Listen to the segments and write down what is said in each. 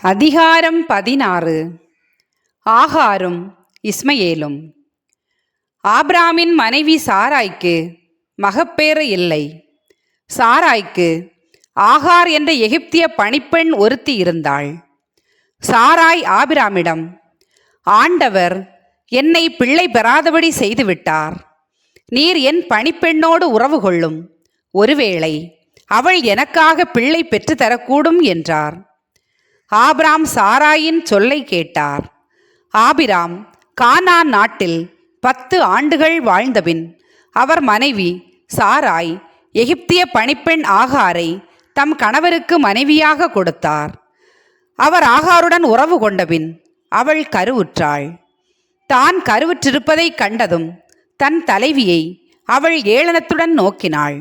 அதிகாரம் 16. ஆகாரும் இஸ்மயேலும். ஆபிராமின் மனைவி சாராய்க்கு மகப்பேறு இல்லை. சாராய்க்கு ஆகார் என்ற எகிப்திய பணிப்பெண் ஒருத்தி இருந்தாள். சாராய் ஆபிராமிடம், ஆண்டவர் என்னை பிள்ளை பெறாதபடி செய்துவிட்டார். நீர் என் பணிப்பெண்ணோடு உறவு கொள்ளும். ஒருவேளை அவள் எனக்காக பிள்ளை பெற்றுத்தரக்கூடும் என்றார். ஆபிராம் சாராயின் சொல்லை கேட்டார். ஆபிராம் கானான் நாட்டில் 10 ஆண்டுகள் வாழ்ந்தபின் அவர் மனைவி சாராய் எகிப்திய பணிப்பெண் ஆகாரை தம் கணவருக்கு மனைவியாக கொடுத்தார். அவர் ஆகாருடன் உறவு கொண்டபின் அவள் கருவுற்றாள். தான் கருவுற்றிருப்பதை கண்டதும் தன் தலைவியை அவள் ஏளனத்துடன் நோக்கினாள்.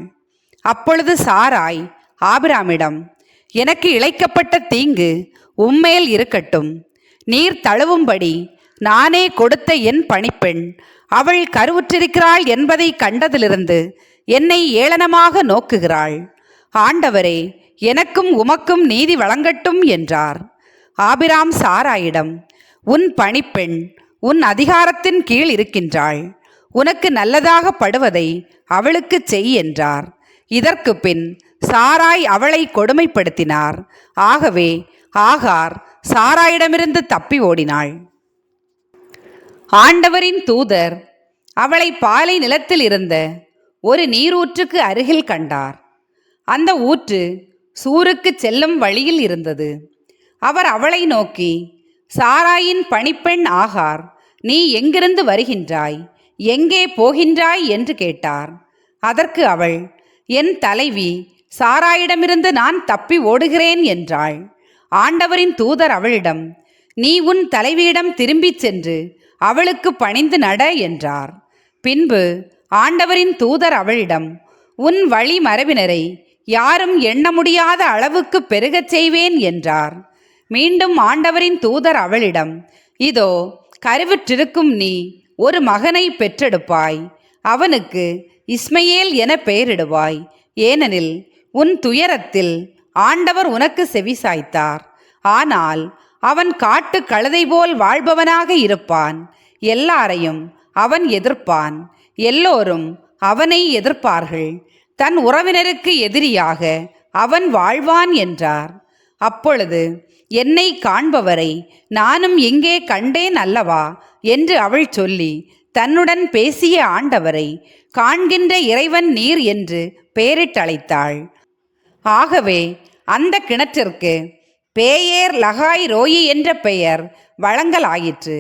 அப்பொழுது சாராய் ஆபிராமிடம், எனக்கு இழைக்கப்பட்ட தீங்கு உம்மேல் இருக்கட்டும். நீர் தழுவும்படி நானே கொடுத்த என் பணிப்பெண் அவள் கருவுற்றிருக்கிறாள் என்பதை கண்டதிலிருந்து என்னை ஏளனமாக நோக்குகிறாள். ஆண்டவரே, எனக்கும் உமக்கும் நீதி வழங்கட்டும் என்றார். ஆபிராம் சாராயிடம், உன் பணிப்பெண் உன் அதிகாரத்தின் கீழ் இருக்கின்றாள். உனக்கு நல்லதாக படுவதை அவளுக்கு செய் என்றார். இதற்கு பின் சாராய் அவளை கொடுமைப்படுத்தினார். ஆகவே ஆகார் சாராயிடமிருந்து தப்பி ஓடினாள். ஆண்டவரின் தூதர் அவளை பாலை நிலத்தில் இருந்த ஒரு நீரூற்றுக்கு அருகில் கண்டார். அந்த ஊற்று சூருக்கு செல்லும் வழியில் இருந்தது. அவர் அவளை நோக்கி, சாராயின் பணிப்பெண் ஆகார், நீ எங்கிருந்து வருகின்றாய், எங்கே போகின்றாய் என்று கேட்டார். அதற்கு அவள், என் தலைவி சாராயிடமிருந்து நான் தப்பி ஓடுகிறேன் என்றாள். ஆண்டவரின் தூதர் அவளிடம், நீ உன் தலைவியிடம் திரும்பிச் சென்று அவளுக்கு பணிந்து நட என்றார். பின்பு ஆண்டவரின் தூதர் அவளிடம், உன் வழி மரபினரை யாரும் எண்ண முடியாத அளவுக்கு பெருகச் செய்வேன் என்றார். மீண்டும் ஆண்டவரின் தூதர் அவளிடம், இதோ கருவுற்றிருக்கும் நீ ஒரு மகனை பெற்றெடுப்பாய். அவனுக்கு இஸ்மயேல் என பெயரிடுவாய். ஏனெனில் உன் துயரத்தில் ஆண்டவர் உனக்கு செவிசாய்த்தார். ஆனால் அவன் காட்டு கழுதை போல் வாழ்பவனாக இருப்பான். எல்லாரையும் அவன் எதிர்ப்பான். எல்லோரும் அவனை எதிர்ப்பார்கள். தன் உறவினருக்கு எதிரியாக அவன் வாழ்வான் என்றார். அப்பொழுது, என்னை காண்பவரை நானும் இங்கே கண்டேன் அல்லவா என்று அவள் சொல்லி தன்னுடன் பேசிய ஆண்டவரை காண்கின்ற இறைவன் நீர் என்று பெயரிட்டழைத்தாள். ஆகவே அந்த கிணற்றிற்கு பேயேர் லகாய் ரோயி என்ற பெயர் வழங்கலாயிற்று.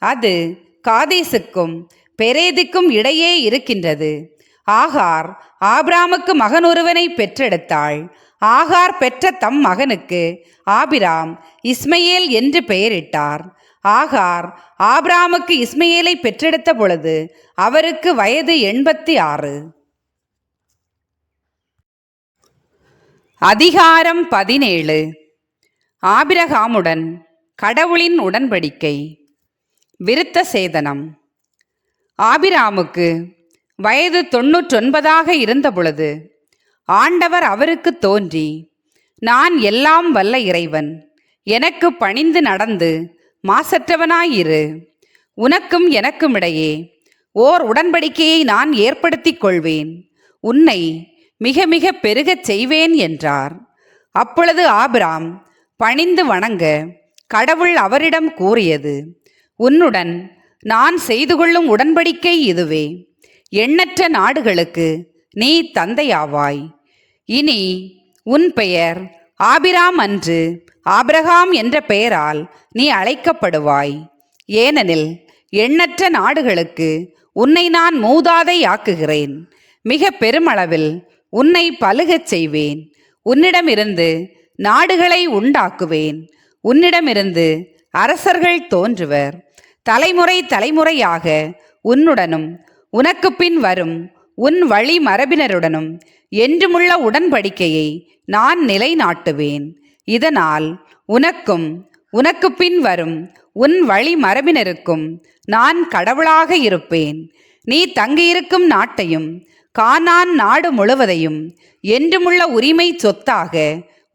அது காதேசுக்கும் பெரேதுக்கும் இடையே இருக்கின்றது. ஆகார் ஆபிராமுக்கு மகன் ஒருவனை பெற்றெடுத்தாள். ஆகார் பெற்ற தம் மகனுக்கு ஆபிராம் இஸ்மயேல் என்று பெயரிட்டார். ஆகார் ஆபிராமுக்கு இஸ்மயேலை பெற்றெடுத்த பொழுது அவருக்கு வயது 86. அதிகாரம் 17. ஆபிரகாமுடன் கடவுளின் உடன்படிக்கை. விருத்த சேதனம். ஆபிராமுக்கு வயது 99 இருந்த பொழுது ஆண்டவர் அவருக்கு தோன்றி, நான் எல்லாம் வல்ல இறைவன், எனக்கு பணிந்து நடந்து மாசற்றவனாயிரு. உனக்கும் எனக்கும் இடையே ஓர் உடன்படிக்கையை நான் ஏற்படுத்திக் கொள்வேன். உன்னை மிக மிக பெருகச் செய்வேன் என்றார். அப்பொழுது ஆபிராம் பணிந்து வணங்க கடவுள் அவரிடம் கூறியது, உன்னுடன் நான் செய்து கொள்ளும் உடன்படிக்கை இதுவே. எண்ணற்ற நாடுகளுக்கு நீ தந்தையாவாய். இனி உன் பெயர் ஆபிராம் அன்று ஆபிரகாம் என்ற பெயரால் நீ அழைக்கப்படுவாய். ஏனெனில் எண்ணற்ற நாடுகளுக்கு உன்னை நான் மூதாதை ஆக்குகிறேன். மிக பெருமளவில் உன்னை பலுகச் செய்வேன். உன்னிடமிருந்து நாடுகளை உண்டாக்குவேன். உன்னிடமிருந்து அரசர்கள் தோன்றுவர். தலைமுறை தலைமுறையாக உன்னுடனும் உனக்கு பின் வரும் உன் வழி மரபினருடனும் என்றுமுள்ள உடன்படிக்கையை நான் நிலைநாட்டுவேன். இதனால் உனக்கும் உனக்கு பின் வரும் உன் வழி மரபினருக்கும் நான் கடவுளாக இருப்பேன். நீ தங்கியிருக்கும் நாட்டையும் கானான் நாடு முழுவதையும் என்றுமுள்ள உரிமை சொத்தாக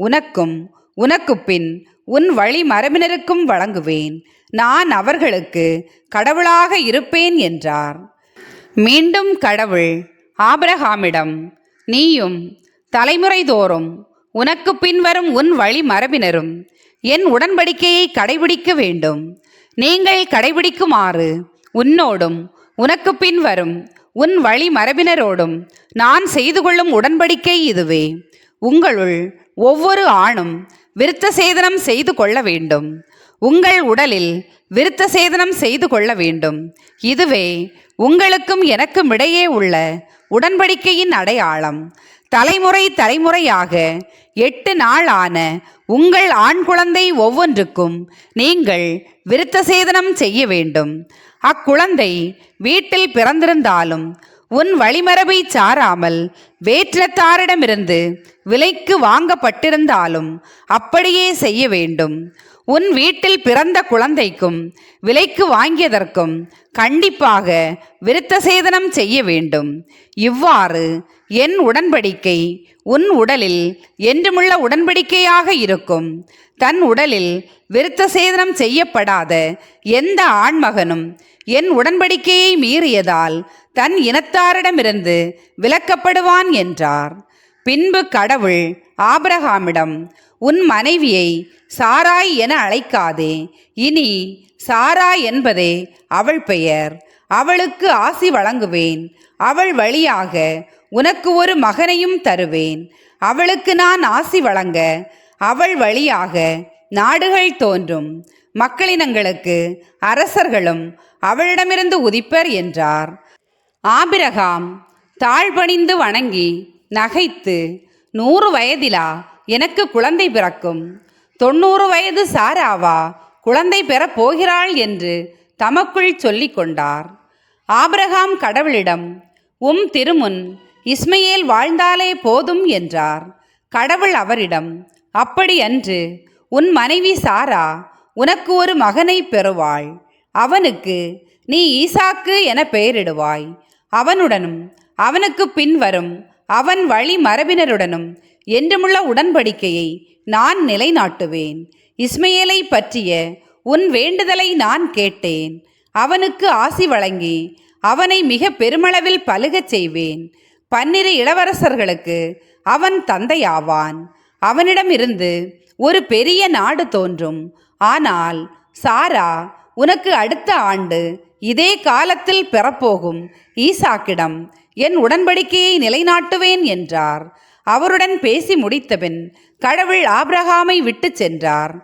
உனக்கும் உனக்கு பின் உன் வழி மரபினருக்கும் வழங்குவேன். நான் அவர்களுக்கு கடவுளாக இருப்பேன் என்றார். மீண்டும் கடவுள் ஆபிரகாமிடம், நீயும் தலைமுறை தோறும் உனக்கு பின்வரும் உன் வழி மரபினரும் என் உடன்படிக்கையை கடைபிடிக்க வேண்டும். நீங்கள் கடைபிடிக்குமாறு உன்னோடும் உனக்கு பின்வரும் உன் வழி மரபினரோடும் நான் செய்து கொள்ளும் உடன்படிக்கை இதுவே. உங்களுள் ஒவ்வொரு ஆணும் விருத்த சேதனம் செய்து கொள்ள வேண்டும். உங்கள் உடலில் விருத்த சேதனம் செய்து கொள்ள வேண்டும். இதுவே உங்களுக்கும் எனக்கும் இடையே உள்ள உடன்படிக்கையின் அடையாளம். தலைமுறை தலைமுறையாக 8 நாள் ஆன உங்கள் ஆண் குழந்தை ஒவ்வொன்றுக்கும் நீங்கள் விருத்த சேதனம் செய்ய வேண்டும். அக்குழந்தை வீட்டில் பிறந்திருந்தாலும் உன் வழிமரபை சாராமல் வேற்றத்தாரிடமிருந்து விலைக்கு வாங்கப்பட்டிருந்தாலும் அப்படியே செய்ய வேண்டும். உன் வீட்டில் பிறந்த குழந்தைக்கும் விலைக்கு வாங்கியதற்கும் கண்டிப்பாக விருத்த சேதனம் செய்ய வேண்டும். இவ்வாறு என் உடன்படிக்கை உன் உடலில் என்றுமுள்ள உடன்படிக்கையாக இருக்கும். தன் உடலில் விருத்த சேதனம் செய்யப்படாத எந்த ஆண்மகனும் என் உடன்படிக்கையை மீறியதால் தன் இனத்தாரிடமிருந்து விலக்கப்படுவான் என்றார். பின்பு கடவுள் ஆபிரகாமிடம், உன் மனைவியை சாராய் என அழைக்காதே, இனி சாரா என்பதே அவள் பெயர். அவளுக்கு ஆசி வழங்குவேன். அவள் வழியாக உனக்கு ஒரு மகனையும் தருவேன். அவளுக்கு நான் ஆசி வழங்க அவள் வழியாக நாடுகள் தோன்றும். மக்களினங்களுக்கு அரசர்களும் அவளிடமிருந்து உதிப்பர் என்றார். ஆபிரகாம் தாழ்பணிந்து வணங்கி நகைத்து, 100 வயதிலா எனக்கு குழந்தை பிறக்கும்? 90 வயது சாராவா குழந்தை பெறப் போகிறாள் என்று தமக்குள் சொல்லிக் கொண்டார். ஆபிரகாம் கடவுளிடம், திருமுன் இஸ்மையேல் வாழ்ந்தாலே போதும் என்றார். கடவுள் அவரிடம், அப்படி அன்று, உன் மனைவி சாரா உனக்கு ஒரு மகனை பெறுவாள். அவனுக்கு நீ ஈசாக்கு என பெயரிடுவாய். அவனுடனும் அவனுக்கு பின்வரும் அவன் வழி மரபினருடனும் என்றுமுள்ள உடன்படிக்கையை நான் நிலைநாட்டுவேன். இஸ்மையேலை பற்றிய உன் வேண்டுதலை நான் கேட்டேன். அவனுக்கு ஆசி வழங்கி அவனை மிக பெருமளவில் பலுகச் செய்வேன். 12 இளவரசர்களுக்கு அவன் தந்தையாவான். அவனிடமிருந்து ஒரு பெரிய நாடு தோன்றும். ஆனால் சாரா உனக்கு அடுத்த ஆண்டு இதே காலத்தில் பெறப்போகும் ஈசாக்கிடம் என் உடன்படிக்கையை நிலைநாட்டுவேன் என்றார். அவருடன் பேசி முடித்தபின் கடவுள் ஆபிரகாமை விட்டு சென்றார்.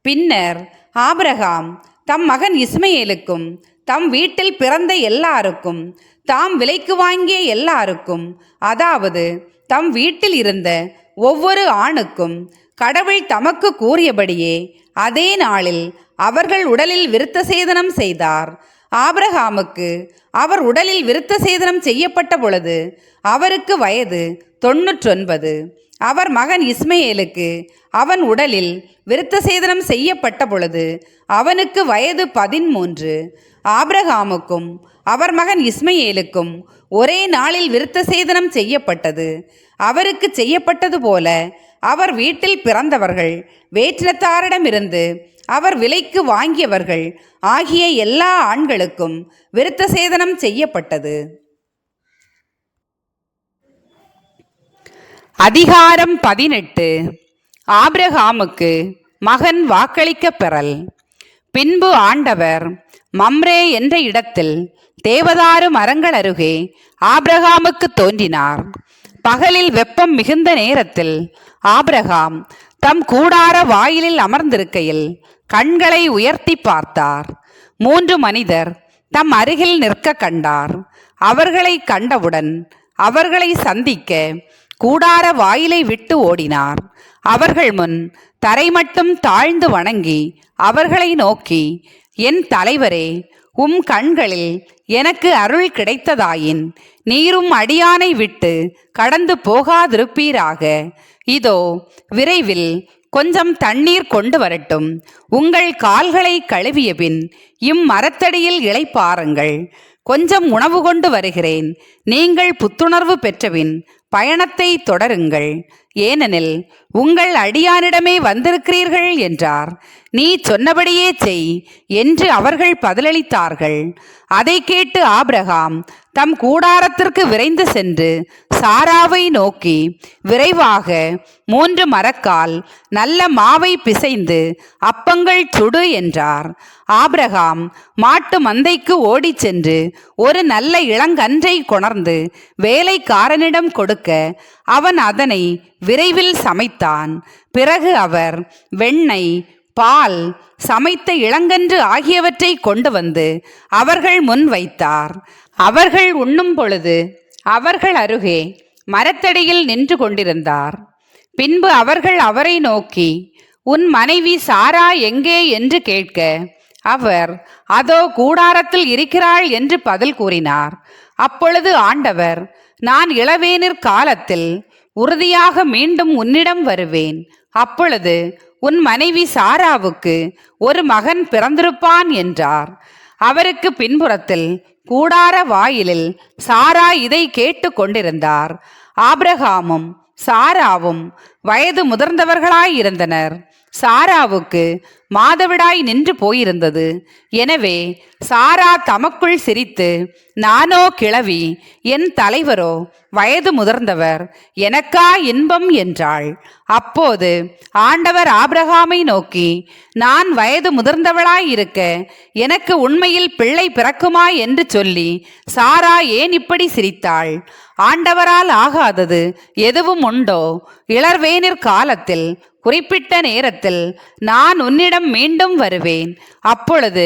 பின்னர் ஆபிரகாம் தம் மகன் இஸ்மையேலுக்கும் தம் வீட்டில் பிறந்த எல்லாருக்கும் தாம் விலைக்கு வாங்கிய எல்லாருக்கும், அதாவது தம் வீட்டில் இருந்த ஒவ்வொரு ஆணுக்கும் கடவுள் தமக்கு கூறியபடியே அதே நாளில் அவர்கள் உடலில் விருத்த சேதனம் செய்தார். ஆபிரகாமுக்கு அவர் உடலில் விருத்த சேதனம் செய்யப்பட்ட பொழுது அவருக்கு வயது 99. அவர் மகன் இஸ்மையேலுக்கு அவன் உடலில் விருத்த சேதனம் செய்யப்பட்ட பொழுது அவனுக்கு வயது 13. ஆபிரகாமுக்கும் அவர் மகன் இஸ்மையேலுக்கும் ஒரே நாளில் விருத்த சேதனம் செய்யப்பட்டது. அவருக்கு செய்யப்பட்டது போல அவர் வீட்டில் பிறந்தவர்கள், வேற்றினத்தாரிடமிருந்து அவர் விலைக்கு வாங்கியவர்கள் ஆகிய எல்லா ஆண்களுக்கும் விருத்த சேதனம் செய்யப்பட்டது. அதிகாரம் 18. ஆபிரகாமுக்கு மகன் வாக்களிக்கப் பெறல். பின்பு ஆண்டவர் மம்ரே என்ற இடத்தில் தேவதாரு மரங்கள் அருகே ஆபிரகாமுக்கு தோன்றினார். பகலில் வெப்பம் மிகுந்த நேரத்தில் ஆபிரகாம் தம் கூடார வாயிலில் அமர்ந்திருக்கையில் கண்களை உயர்த்தி பார்த்தார். 3 மனிதர் தம் அருகில் நிற்க கண்டார். அவர்களை கண்டவுடன் அவர்களை சந்திக்க கூடார வாயிலை விட்டு ஓடினார். அவர்கள் முன் தரை மட்டும் தாழ்ந்து வணங்கி அவர்களை நோக்கி, என் தலைவரே, உம் கண்களில் எனக்கு அருள் கிடைத்ததாயின் நீரும் அடியானை விட்டு கடந்து போகாதிருப்பீராக. இதோ விரைவில் கொஞ்சம் தண்ணீர் கொண்டு வரட்டும். உங்கள் கால்களை கழுவிய பின் இம்மரத்தடியில் இளைப்பாறுங்கள். கொஞ்சம் உணவு கொண்டு வருகிறேன். நீங்கள் புத்துணர்வு பெற்றபின் பயணத்தை தொடருங்கள் ஏனெனில் உங்கள் அடியானிடமே வந்திருக்கிறீர்கள் என்றார். நீ சொன்னபடியே செய் என்று அவர்கள் பதிலளித்தார்கள். அதை கேட்டு ஆபிரகாம் தம் கூடாரத்திற்கு விரைந்து சென்று சாராவை நோக்கி, விரைவாக 3 மரக்கால் நல்ல மாவை பிசைந்து அப்பங்கள் சுடு என்றார். ஆபிரகாம் மாட்டு மந்தைக்கு ஓடிச் சென்று ஒரு நல்ல இளங்கன்றை கொணர்ந்து வேலைக்காரனிடம் கொடுக்க அவன் அதனை விரைவில் சமைத்தான். பிறகு அவர் வெண்ணெய், பால், சமைத்த இளங்கன்று ஆகியவற்றை கொண்டு வந்து அவர்கள் முன் வைத்தார். அவர்கள் உண்ணும் பொழுது அவர்கள் அருகே மரத்தடியில் நின்று கொண்டிருந்தார். பின்பு அவர்கள் அவரை நோக்கி, உன் மனைவி சாரா எங்கே என்று கேட்க அவர், அதோ கூடாரத்தில் இருக்கிறாள் என்று பதில் கூறினார். அப்பொழுது ஆண்டவர், நான் இளவேனிற் காலத்தில் உறுதியாக மீண்டும் உன்னிடம் வருவேன். அப்பொழுது உன் மனைவி சாராவுக்கு ஒரு மகன் பிறந்திருப்பான் என்றார். அவருக்கு பின்புறத்தில் கூடார வாயிலில் சாரா இதை கேட்டு கொண்டிருந்தார். ஆபிரகாமும் சாராவும் வயது முதிர்ந்தவர்களாயிருந்தனர். சாராவுக்கு மாதவிடாய் நின்று போயிருந்தது. எனவே சாரா தமக்குள் சிரித்து, நானோ கிழவி, என் தலைவரோ வயது முதிர்ந்தவர், எனக்கா இன்பம் என்றாள். அப்போது ஆண்டவர் ஆபிரகாமை நோக்கி, நான் வயது முதிர்ந்தவளாயிருக்க எனக்கு உண்மையில் பிள்ளை பிறக்குமா என்று சொல்லி சாரா ஏன் இப்படி சிரித்தாள்? ஆண்டவரால் ஆகாதது எதுவும் உண்டோ? இளர்வேனிற் காலத்தில் குறிப்பிட்ட நேரத்தில் நான் உன்னிடம் மீண்டும் வருவேன். அப்பொழுது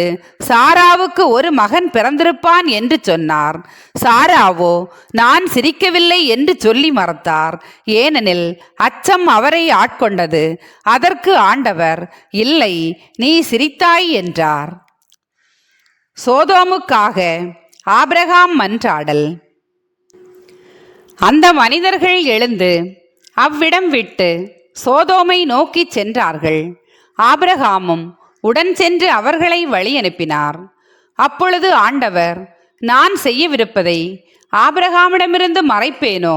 சாராவுக்கு ஒரு மகன் பிறந்திருப்பான் என்று சொன்னார். சாராவோ நான் சிரிக்கவில்லை என்று சொல்லி மறுத்தார். ஏனெனில் அச்சம் அவரை ஆட்கொண்டது. அதற்கு ஆண்டவர், இல்லை, நீ சிரித்தாய் என்றார். சோதோமுக்காக ஆபிரகாம் மன்றாடல். அந்த மனிதர்கள் எழுந்து அவ்விடம் விட்டு சோதோமை நோக்கி சென்றார்கள். ஆபிரகாமும் உடன் சென்று அவர்களை வழி அனுப்பினார். அப்பொழுது ஆண்டவர், நான் செய்யவிருப்பதை ஆபிரகாமிடமிருந்து மறைப்பேனோ?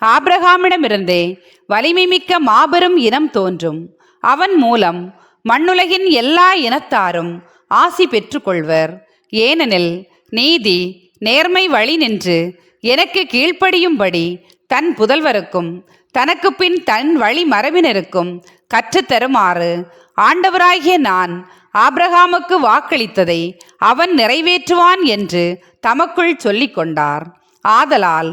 ஆபிரகாமிடமிருந்தே வலிமை மிக்க மாபெரும் இனம் தோன்றும். அவன் மூலம் மண்ணுலகின் எல்லா இனத்தாரும் ஆசி பெற்றுக்கொள்வர். ஏனெனில் நீதி நேர்மை வழி நின்று எனக்கு கீழ்ப்படியும்படி தன் புதல்வருக்கும் தனக்கு பின் தன் வழி மரபினருக்கும் கற்றுத்தருமாறு ஆண்டவராகிய நான் ஆபிரகாமுக்கு வாக்களித்ததை அவன் நிறைவேற்றுவான் என்று தமக்குள் சொல்லிக் கொண்டார். ஆதலால்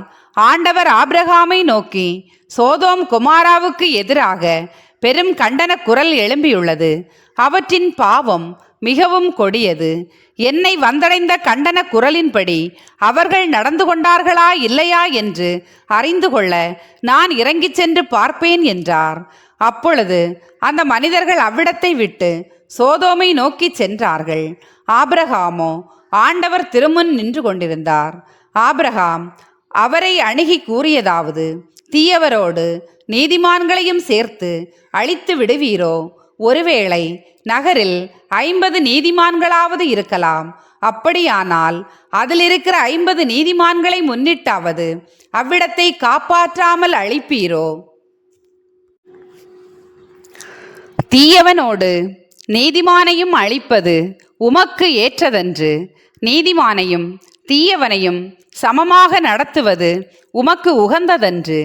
ஆண்டவர் ஆபிரகாமை நோக்கி, சோதோம் குமாராவுக்கு எதிராக பெரும் கண்டன குரல் எழும்பியுள்ளது. அவற்றின் பாவம் மிகவும் கொடியது. என்னை வந்தடைந்த கண்டன குரலின்படி அவர்கள் நடந்து கொண்டார்களா இல்லையா என்று அறிந்து கொள்ள நான் இறங்கிச் சென்று பார்ப்பேன் என்றார். அப்பொழுது அந்த மனிதர்கள் அவ்விடத்தை விட்டு சோதோமை நோக்கி சென்றார்கள். ஆபிரகாமோ ஆண்டவர் திருமுன் நின்று கொண்டிருந்தார். ஆபிரகாம் அவரை அணுகி கூறியதாவது, தீயவரோடு நீதிமான்களையும் சேர்த்து அழித்து விடுவீரோ? ஒருவேளை நகரில் 50 நீதிமான்களாவது இருக்கலாம். அப்படியானால் அதில் இருக்கிற 50 நீதிமான்களை முன்னிட்டாவது அவ்விடத்தை காப்பாற்றாமல் அழிப்பீரோ? தீயவனோடு நீதிமானையும் அழிப்பது உமக்கு ஏற்றதன்று. நீதிமானையும் தீயவனையும் சமமாக நடத்துவது உமக்கு உகந்ததன்று.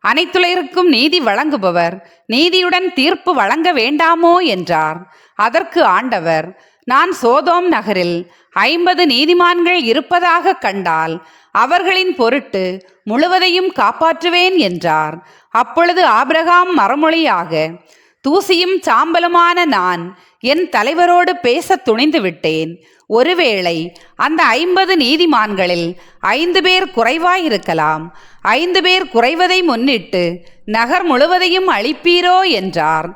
அனைத்துலகிற்கும் நீதி வழங்குபவர் நீதியுடன் தீர்ப்பு வழங்க வேண்டாமோ என்றார். அதற்கு ஆண்டவர், நான் சோதோம் நகரில் 50 நீதிமான்கள் இருப்பதாக கண்டால் அவர்களின் பொருட்டு முழுவதையும் காப்பாற்றுவேன் என்றார். அப்பொழுது ஆபிரகாம் மறுமொழியாக, தூசியும் சாம்பலுமான நான் என் தலைவரோடு பேச துணிந்து விட்டேன். ஒருவேளை அந்த 50 நீதிமான்களில் 5 பேர் குறைவாயிருக்கலாம். 5 பேர் குறைவதை முன்னிட்டு நகர் முழுவதையும் அழிப்பீரோ என்றார்.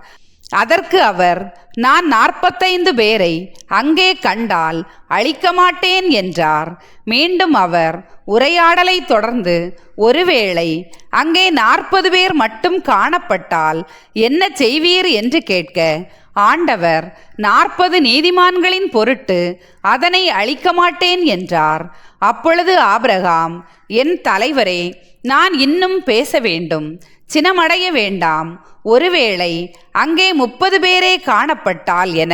அதற்கு அவர், நான் 45 பேரை அங்கே கண்டால் அழிக்க மாட்டேன் என்றார். மீண்டும் அவர் உரையாடலை தொடர்ந்து, ஒருவேளை அங்கே 40 பேர் மட்டும் காணப்பட்டால் என்ன செய்வீர் என்று கேட்க ஆண்டவர், 40 நீதிமான்களின் பொருட்டு அதனை அழிக்க மாட்டேன் என்றார். அப்பொழுது ஆபிரகாம், என் தலைவரே, நான் இன்னும் பேச வேண்டும், சினமடைய வேண்டாம். ஒருவேளை அங்கே 30 பேரே காணப்பட்டால் என,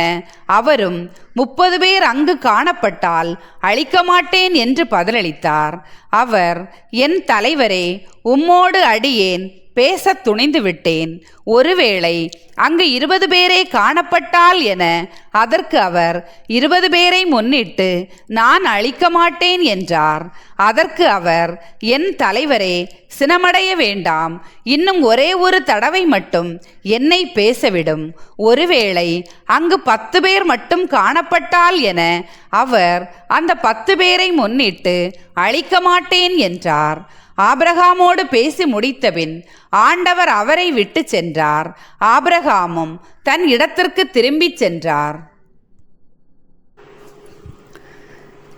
அவரும் 30 பேர் அங்கு காணப்பட்டால் அழிக்க மாட்டேன் என்று பதிலளித்தார். அவர், என் தலைவரே, உம்மோடு அடியேன் பேச துணிந்து விட்டேன். ஒருவேளை அங்கு 20 பேரே காணப்பட்டால் என, அதற்கு அவர் 20 பேரை முன்னிட்டு நான் அழிக்க மாட்டேன் என்றார். அதற்கு அவர், என் தலைவரே, சினமடைய வேண்டாம், இன்னும் ஒரே ஒரு தடவை மட்டும் என்னை பேசவிடும். ஒருவேளை அங்கு 10 பேர் மட்டும் காணப்பட்டால் என, அவர் அந்த 10 பேரை முன்னிட்டு அழிக்க மாட்டேன் என்றார். ஆபிரகாமோடு பேசி முடித்தபின் ஆண்டவர் அவரை விட்டு சென்றார். ஆபிரகாமும் தன் இடத்திற்கு திரும்பிச் சென்றார்.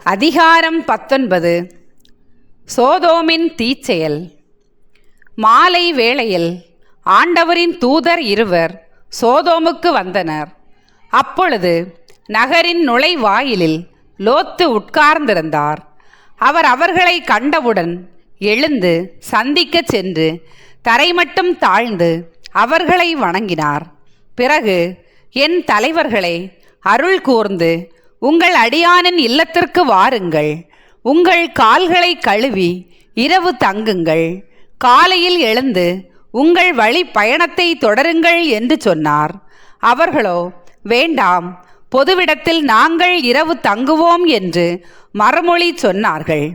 அதிகாரம் 19. சோதோமின் தீச்செயல். மாலை வேளையில் ஆண்டவரின் தூதர் 2 சோதோமுக்கு வந்தனர். அப்பொழுது நகரின் நுழைவாயிலில் லோத்து உட்கார்ந்திருந்தார். அவர் அவர்களை கண்டவுடன் எழுந்து சந்திக்க சென்று தரைமட்டும் தாழ்ந்து அவர்களை வணங்கினார். பிறகு, என் தலைவர்களே, அருள் கூர்ந்து உங்கள் அடியானின் இல்லத்திற்கு வாருங்கள். உங்கள் கால்களை கழுவி இரவு தங்குங்கள். காலையில் எழுந்து உங்கள் வழி பயணத்தை தொடருங்கள் என்று சொன்னார். அவர்களோ, வேண்டாம், பொதுவிடத்தில் நாங்கள் இரவு தங்குவோம் என்று மறுமொழி சொன்னார்கள்.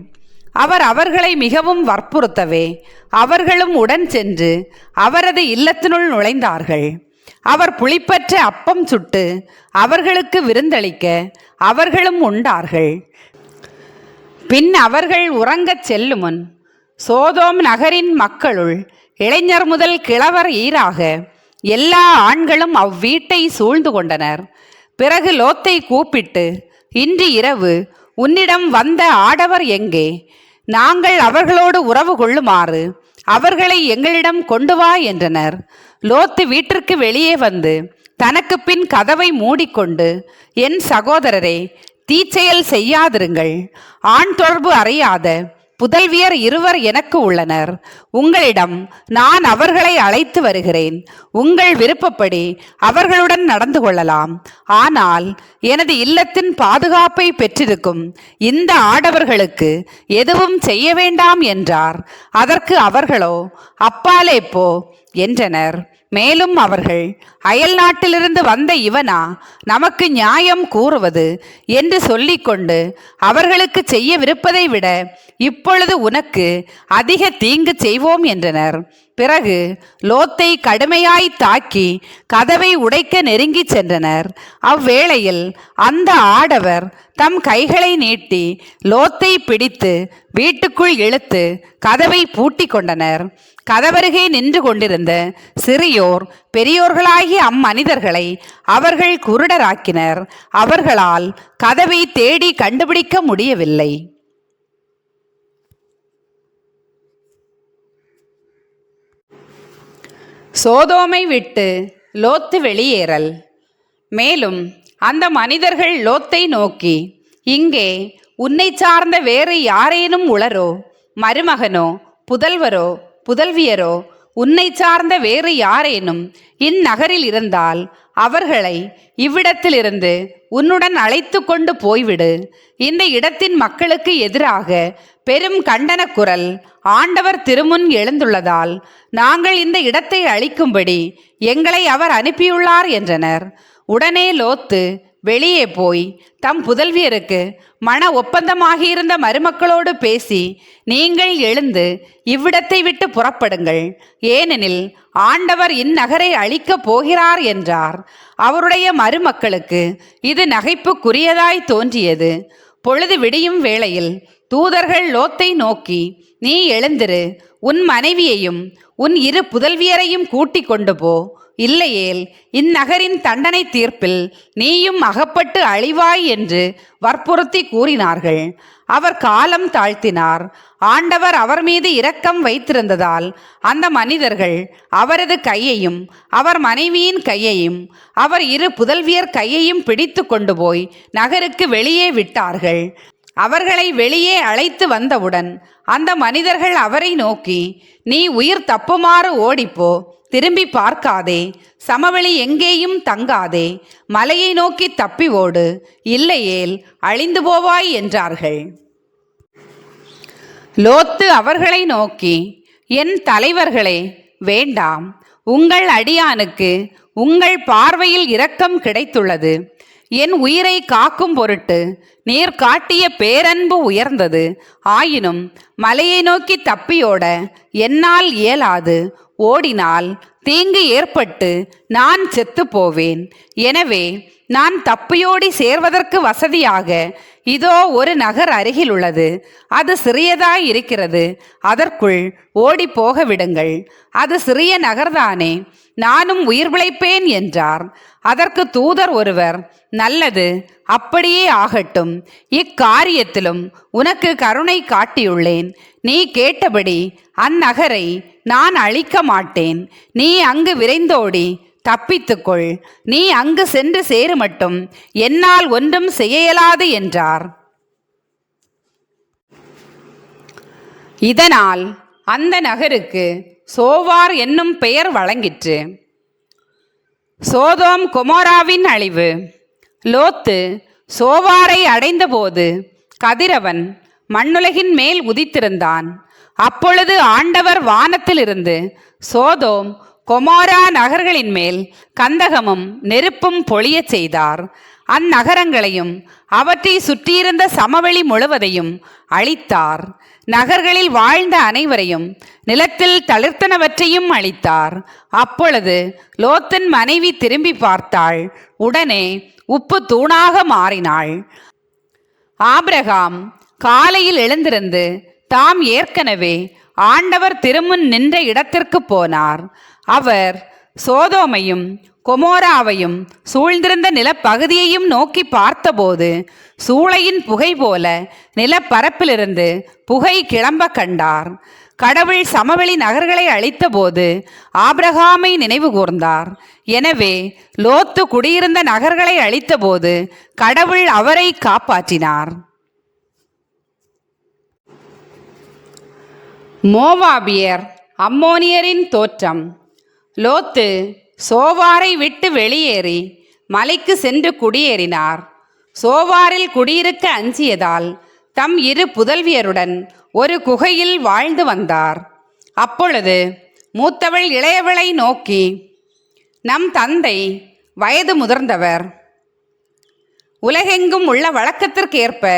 அவர் அவர்களை மிகவும் வற்புறுத்தவே அவர்களும் உடன் சென்று அவரது இல்லத்தினுள் நுழைந்தார்கள். அவர் புளிப்பற்ற அப்பம் சுட்டு அவர்களுக்கு விருந்தளிக்க அவர்களும் உண்டார்கள். பின் அவர்கள் உறங்கச் செல்லும் முன் சோதோம் நகரின் மக்களுள் இளைஞர் முதல் கிழவர் ஈராக எல்லா ஆண்களும் அவ்வீட்டை சூழ்ந்து கொண்டனர். பிறகு லோத்தை கூப்பிட்டு, இன்று இரவு உன்னிடம் வந்த ஆடவர் எங்கே? நாங்கள் அவர்களோடு உறவு கொள்ளுமாறு அவர்களை எங்களிடம் கொண்டு வா என்றனர். லோத்து வீட்டிற்கு வெளியே வந்து தனக்கு பின் கதவை மூடிக்கொண்டு, என் சகோதரரே, தீச்செயல் செய்யாதிருங்கள். ஆண் தொடர்பு அறியாத புதல்வியர் 2 எனக்கு உள்ளனர். உங்களிடம் நான் அவர்களை அழைத்து வருகிறேன். உங்கள் விருப்பப்படி அவர்களுடன் நடந்து கொள்ளலாம். ஆனால் எனது இல்லத்தின் பாதுகாப்பை பெற்றிருக்கும் இந்த ஆடவர்களுக்கு எதுவும் செய்ய வேண்டாம் என்றார். அதற்கு அவர்களோ, அப்பாலே போ என்றனர். மேலும் அவர்கள், அயல் நாட்டிலிருந்து வந்த இவனா நமக்கு நியாயம் கூறுவது என்று சொல்லிக்கொண்டு அவர்களுக்கு செய்யவிருப்பதை விட இப்பொழுது உனக்கு அதிக தீங்கு செய்வோம் என்றனர். பிறகு லோத்தை கடுமையாய் தாக்கி கதவை உடைக்க நெருங்கி சென்றனர். அவ்வேளையில் அந்த ஆடவர் தம் கைகளை நீட்டி லோத்தை பிடித்து வீட்டுக்குள் இழுத்து கதவை பூட்டி கொண்டனர். கதவருகே நின்று கொண்டிருந்த சிறியோர் பெரியோர்களாகிய அம்மனிதர்களை அவர்கள் குருடராக்கினர். அவர்களால் கதவை தேடி கண்டுபிடிக்க முடியவில்லை. சோதோமை விட்டு லோத்து வெளியேறல். மேலும் அந்த மனிதர்கள் லோத்தை நோக்கி, இங்கே உன்னை சார்ந்த வேறு யாரேனும் உளரோ, மருமகனோ, புதல்வரோ, புதல்வியரோ, உன்னை சார்ந்த வேறு யாரேனும் இந்நகரில் இருந்தால் அவர்களை இவ்விடத்திலிருந்து உன்னுடன் அழைத்து கொண்டு போய்விடு. இந்த இடத்தின் மக்களுக்கு எதிராக பெரும் கண்டன குரல் ஆண்டவர் திருமுன் எழுந்துள்ளதால் நாங்கள் இந்த இடத்தை அழிக்கும்படி எங்களை அவர் அனுப்பியுள்ளார் என்றனர். உடனே லோத்து வெளியே போய் தம் புதல்வியருக்கு மன ஒப்பந்தமாகியிருந்த மருமக்களோடு பேசி, நீங்கள் எழுந்து இவ்விடத்தை விட்டு புறப்படுங்கள், ஏனெனில் ஆண்டவர் இந்நகரை அழிக்கப் போகிறார் என்றார். அவருடைய மருமக்களுக்கு இது நகைப்புக்குரியதாய் தோன்றியது. பொழுது விடியும் வேளையில் தூதர்கள் லோத்தை நோக்கி, நீ எழுந்திரு, உன் மனைவியையும் உன் 2 புதல்வியரையும் கூட்டிக் கொண்டு போ, இல்லையேல் இந்நகரின் தண்டனை தீர்ப்பில் நீயும் அகப்பட்டு அழிவாய் என்று வற்புறுத்தி கூறினார்கள். அவர் காலம் தாழ்த்தினார். ஆண்டவர் அவர் மீது இரக்கம் வைத்திருந்ததால் அந்த மனிதர்கள் அவரது கையையும் அவர் மனைவியின் கையையும் அவர் 2 புதல்வியர் கையையும் பிடித்து கொண்டு போய் நகருக்கு வெளியே விட்டார்கள். அவர்களை வெளியே அழைத்து வந்தவுடன் அந்த மனிதர்கள் அவரை நோக்கி, நீ உயிர் தப்புமாறு ஓடிப்போ, திரும்பி பார்க்காதே, சமவெளி எங்கேயும் தங்காதே, மலையை நோக்கி தப்பி ஓடு, இல்லையேல் அழிந்து போவாய் என்றார்கள். லோத்து அவர்களை நோக்கி, என் தலைவர்களே, வேண்டாம், உங்கள் அடியானுக்கு உங்கள் பார்வையில் இரக்கம் கிடைத்துள்ளது. என் உயிரை காக்கும் பொருட்டு நீர் காட்டிய பேரன்பு உயர்ந்தது. ஆயினும் மலையை நோக்கி தப்பியோட என்னால் இயலாது. ஓடினால் தீங்கு ஏற்பட்டு நான் செத்து போவேன். எனவே நான் தப்பியோடி சேர்வதற்கு வசதியாக இதோ ஒரு நகர் அருகில் உள்ளது. அது சிறியதாய் இருக்கிறது. அதற்குள் ஓடி போக விடுங்கள். அது சிறிய நகர்தானே, நானும் உயிர் பிழைப்பேன் என்றார். அதற்கு தூதர் ஒருவர், நல்லது, அப்படியே ஆகட்டும். இக்காரியத்திலும் உனக்கு கருணை காட்டியுள்ளேன். நீ கேட்டபடி அந்நகரை நான் அழிக்க மாட்டேன். நீ அங்கு விரைந்தோடி தப்பித்துக்கொள். நீ அங்கு சென்று சேரு மட்டும் என்னால் ஒன்றும் செய்ய இயலாது என்றார். இதனால் அந்த நகருக்கு சோவார் என்னும் பெயர் வழங்கிற்று. சோதோம் கொமோராவின் அழிவு. லோத்து சோவாரை அடைந்தபோது கதிரவன் மண்ணுலகின் மேல் உதித்திருந்தான். அப்பொழுது ஆண்டவர் வானத்திலிருந்து சோதோம் கொமோரா நகர்களின் மேல் கந்தகமும் நெருப்பும் பொழிய செய்தார். அந்நகரங்களையும் அவற்றை சுற்றியிருந்த சமவெளி முழுவதையும் அழித்தார். நகர்களில் வாழ்ந்த அனைவரையும் நிலத்தில் தளிர்த்தனவற்றையும் அழித்தார். அப்பொழுது லோத்தின் மனைவி திரும்பி பார்த்தாள். உடனே உப்பு தூணாக மாறினாள். ஆபிரகாம் காலையில் எழுந்திருந்து தாம் ஏற்கனவே ஆண்டவர் திருமுன் நின்ற இடத்திற்கு போனார். அவர் சோதோமையும் கொமோராவையும் சூழ்ந்திருந்த நிலப்பகுதியையும் நோக்கி பார்த்தபோது சூளையின் புகை போல நிலப்பரப்பிலிருந்து புகை கிளம்ப கண்டார். கடவுள் சமவெளி நகர்களை அழித்தபோது ஆபிரகாமை நினைவு கூர்ந்தார். எனவே லோத்து குடியிருந்த நகர்களை அழித்தபோது கடவுள் அவரை காப்பாற்றினார். மோவாபியர் அம்மோனியரின் தோற்றம். லோத்து சோவாரை விட்டு வெளியேறி மலைக்கு சென்று குடியேறினார். சோவாரில் குடியிருக்க அஞ்சியதால் தம் இரு புதல்வியருடன் ஒரு குகையில் வாழ்ந்து வந்தார். அப்பொழுது மூத்தவள் இளையவளை நோக்கி, நம் தந்தை வயது முதிர்ந்தவர். உலகெங்கும் உள்ள வழக்கத்திற்கேற்ப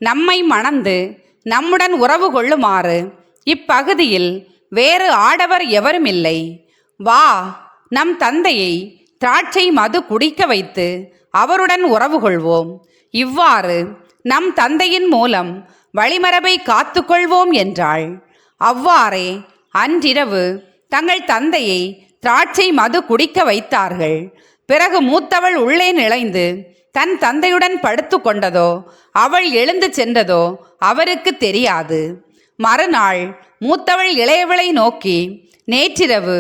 நம்மை மணந்து நம்முடன் உறவு கொள்ளுமாறு இப்பகுதியில் வேறு ஆடவர் எவரும் இல்லை. வா, நம் தந்தையை திராட்சை மது குடிக்க வைத்து அவருடன் உறவு கொள்வோம். இவ்வாறு நம் தந்தையின் மூலம் வழிமரபை காத்து கொள்வோம் என்றாள். அவ்வாறே அன்றிரவு தங்கள் தந்தையை திராட்சை மது குடிக்க வைத்தார்கள். பிறகு மூத்தவள் உள்ளே நுழைந்து தன் தந்தையுடன் படுத்து கொண்டதோ அவள் எழுந்து சென்றதோ அவருக்கு தெரியாது. மறுநாள் மூத்தவள் இளையவளை நோக்கி, நேற்றிரவு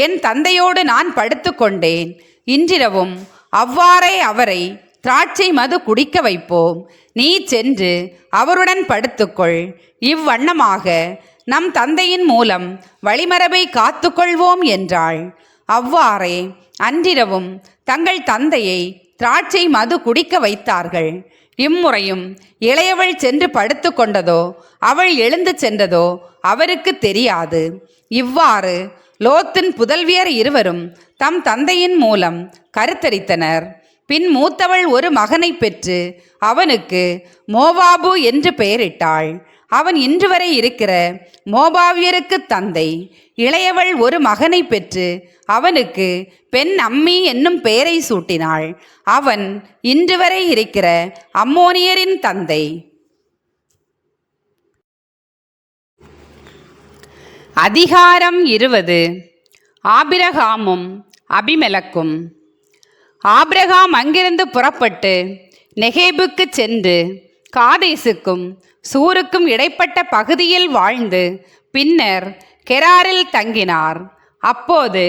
என் தந்தையோடு நான் படுத்து கொண்டேன். இன்றிரவும் அவ்வாறே அவரை திராட்சை மது குடிக்க வைப்போம். நீ சென்று அவருடன் படுத்துக்கொள். இவ்வண்ணமாக நம் தந்தையின் மூலம் வழிமரபை காத்து கொள்வோம் என்றாள். அவ்வாறே அன்றிரவும் தங்கள் தந்தையை திராட்சை மது குடிக்க வைத்தார்கள். இம்முறையும் இளையவள் சென்று படுத்து கொண்டதோ அவள் எழுந்து சென்றதோ அவருக்கு தெரியாது. இவ்வாறு லோத்தின் புதல்வியர் இருவரும் தம் தந்தையின் மூலம் கருத்தரித்தனர். பின் மூத்தவள் ஒரு மகனை பெற்று அவனுக்கு மோவாபு என்று பெயரிட்டாள். அவன் இன்று வரை இருக்கிற மோபாவியருக்கு தந்தை. இளையவள் ஒரு மகனை பெற்று அவனுக்கு பெண் அம்மி என்னும் பெயரை சூட்டினாள். அவன் இன்று வரை இருக்கிற அம்மோனியரின் தந்தை. அதிகாரம் 20. ஆபிரகாமும் அபிமெலக்கும். ஆபிரகாம் அங்கிருந்து புறப்பட்டு நெகேபுக்கு சென்று காதேசுக்கும் சூருக்கும் இடைப்பட்ட பகுதியில் வாழ்ந்து பின்னர் கெராரில் தங்கினார். அப்போது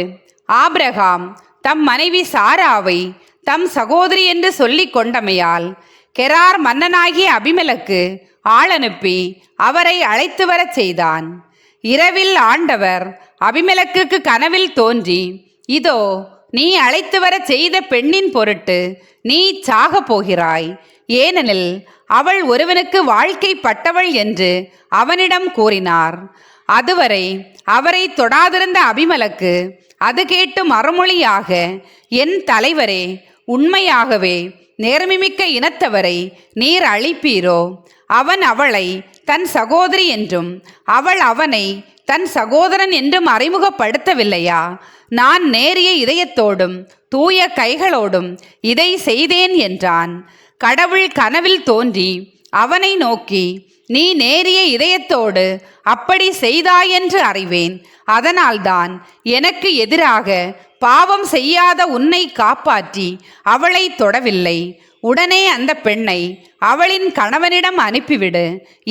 ஆபிரகாம் தம் மனைவி சாராவை தம் சகோதரி என்று சொல்லி கொண்டமையால் கெரார் மன்னனாகிய அபிமெலக்கு ஆள் அனுப்பி அவரை அழைத்து வரச் செய்தான். இரவில் ஆண்டவர் அபிமெலக்குக்கு கனவில் தோன்றி, இதோ நீ அழைத்து வரச் செய்த பெண்ணின் பொருட்டு நீ சாகப் போகிறாய், ஏனெனில் அவள் ஒருவனுக்கு வாழ்க்கைப்பட்டவள் என்று அவனிடம் கூறினார். அதுவரை அவரை தொடாதிருந்த அபிமெலக்கு அது கேட்டு மறுமொழியாக, என் தலைவரே, உண்மையாகவே நேர்மைமிக்க இனத்தவரை நீர் அழிப்பீரோ? அவன் அவளை தன் சகோதரி என்றும் அவள் அவனை தன் சகோதரன் என்றும் அறிமுகப்படுத்தவில்லையா? நான் நேரிய இதயத்தோடும் தூய கைகளோடும் இதை செய்தேன் என்றான். கடவுள் கனவில் தோன்றி அவனை நோக்கி, நீ நேரிய இதயத்தோடு அப்படி செய்தாயென்று அறிவேன். அதனால்தான் எனக்கு எதிராக பாவம் செய்யாத உன்னை காப்பாற்றி அவளை தொடவில்லை. உடனே அந்த பெண்ணை அவளின் கணவனிடம் அனுப்பிவிடு,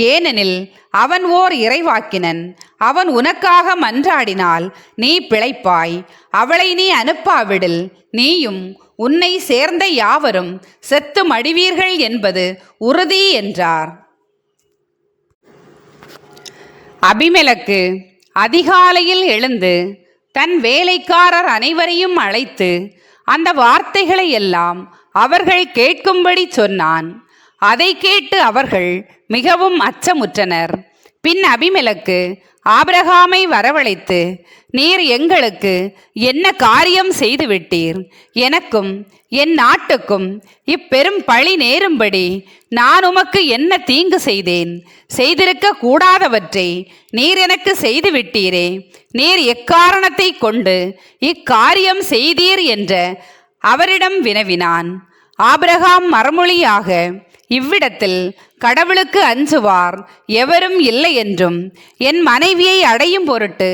ஏனெனில் அவன் ஓர் இறைவாக்கினன். அவன் உனக்காக மன்றாடினால் நீ பிழைப்பாய். அவளை நீ அனுப்பாவிடில் நீயும் உன்னை சேர்ந்த யாவரும் செத்து மடிவீர்கள் என்பது உறுதி என்றார். அபிமெலக்கு அதிகாலையில் எழுந்து தன் வேலைக்காரர் அனைவரையும் அழைத்து அந்த வார்த்தைகளை எல்லாம் அவர்கள் கேட்கும்படி சொன்னான். அதை கேட்டு அவர்கள் மிகவும் அச்சமுற்றனர். பின் அபிமெலக்கு ஆபிரகாமை வரவழைத்து, நீர் எங்களுக்கு என்ன காரியம் செய்துவிட்டீர்? எனக்கும் என் நாட்டுக்கும் இப்பெரும் பழி நேரும்படி நான் உமக்கு என்ன தீங்கு செய்தேன்? செய்திருக்க கூடாதவற்றை நீர் எனக்கு செய்துவிட்டீரே. நீர் எக்காரணத்தை கொண்டு இக்காரியம் செய்தீர் என்ற அவரிடம் வினவினான். ஆபிரகாம் மறுமொழியாக, இவ்விடத்தில் கடவுளுக்கு அஞ்சுவார் எவரும் இல்லை என்றும் என் மனைவியை அடையும் பொருட்டு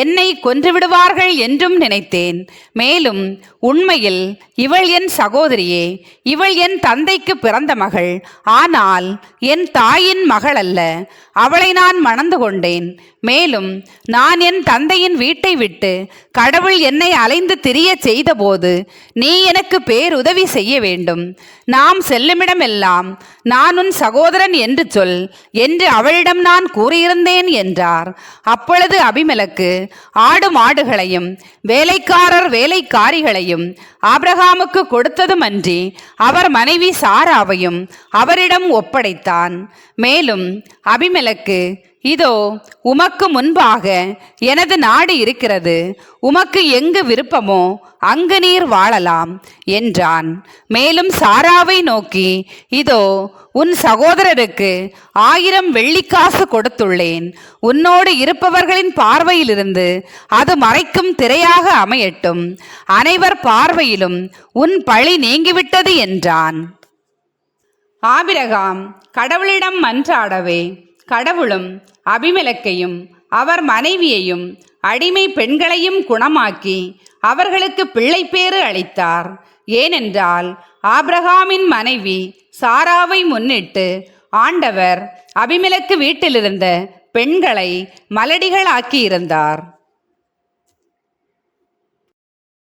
என்னை கொன்றுவிடுவார்கள் என்றும் நினைத்தேன். மேலும் உண்மையில் இவள் என் சகோதரியே, இவள் என் தந்தைக்கு பிறந்த மகள், ஆனால் என் தாயின் மகள் அல்ல. அவளை நான் மணந்து கொண்டேன். மேலும் நான் என் தந்தையின் வீட்டை விட்டு கடவுள் என்னை அலைந்து திரிய செய்தபோது நீ எனக்கு பேருதவி செய்ய வேண்டும். நாம் செல்லுமிடமெல்லாம் நான் உன் சகோதரன் என்று சொல் என்று அவளிடம் நான் கூறியிருந்தேன் என்றார். அப்பொழுது அபிமெலக்கு ஆடு மாடுகளையும் வேலைக்காரர் வேலைக்காரிகளையும் ஆபிரகாமுக்கு கொடுத்ததுமன்றி அவர் மனைவி சாராவையும் அவரிடம் ஒப்படைத்தான். மேலும் அபிமெலக்கு, இதோ உமக்கு முன்பாக எனது நாடு இருக்கிறது. உமக்கு எங்கு விருப்பமோ அங்கு நீர் வாழலாம் என்றான். மேலும் சாராவை நோக்கி, இதோ உன் சகோதரருக்கு 1000 வெள்ளிக்காசு கொடுத்துள்ளேன். உன்னோடு இருப்பவர்களின் பார்வையிலிருந்து அது மறைக்கும் திரையாக அமையட்டும். அனைவர் பார்வையிலும் உன் பழி நீங்கிவிட்டது என்றான். ஆபிரகாம் கடவுளிடம் மன்றாடவே கடவுளும் அபிமெலக்கையும் அவர் மனைவியையும் அடிமை பெண்களையும் குணமாக்கி அவர்களுக்கு பிள்ளைப்பேறு அளித்தார். ஏனென்றால் ஆபிரகாமின் மனைவி சாராவை முன்னிட்டு ஆண்டவர் அபிமெலக்கு வீட்டிலிருந்த பெண்களை மலடிகளாக்கி இருந்தார்.